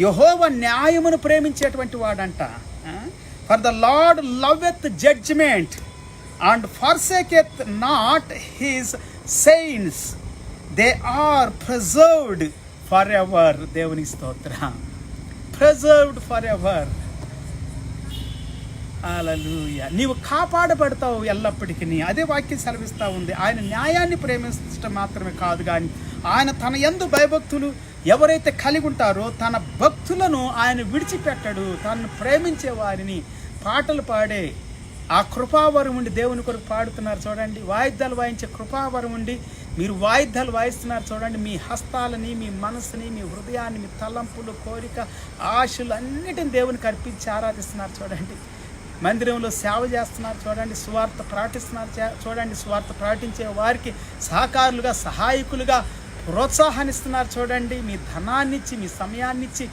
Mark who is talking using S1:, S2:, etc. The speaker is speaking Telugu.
S1: యెహోవా న్యాయమును ప్రేమించేటువంటి వాడంట. For the Lord loveth judgment and forsaketh not his saints, they are preserved for ever. దేవుని స్తోత్రం. Preserved for ever. హల్లెలూయా. నీవు కాపాడబడతావు ఎల్లప్పటికీ. అదే వాక్యం సెలవిస్తూ ఉంది. ఆయన న్యాయాన్ని ప్రేమించడం మాత్రమే కాదు, కానీ ఆయన తన యందు భయభక్తులు ఎవరైతే కలిగి ఉంటారో తన భక్తులను ఆయన విడిచిపెట్టడు. తనను ప్రేమించే వారిని పాటలు పాడే ఆ కృపావరం ఉండి దేవుని కొరకు పాడుతున్నారు చూడండి. వాయిద్యాలు వాయించే కృపావరం ఉండి మీరు వాయిద్యాలు వాయిస్తున్నారు చూడండి. మీ హస్తాలని, మీ మనసుని, మీ హృదయాన్ని, మీ తలంపులు, కోరిక, ఆశలు అన్నిటిని దేవునికి అర్పించి ఆరాధిస్తున్నారు చూడండి. మందిరంలో సేవ చేస్తున్నారు చూడండి. సువార్త ప్రకటిస్తున్నారు చూడండి. సువార్త ప్రకటించే వారికి సహకారులుగా, సహాయకులుగా ప్రోత్సాహాన్నిస్తున్నారు చూడండి. మీ ధనాన్నిచ్చి, మీ సమయాన్నిచ్చి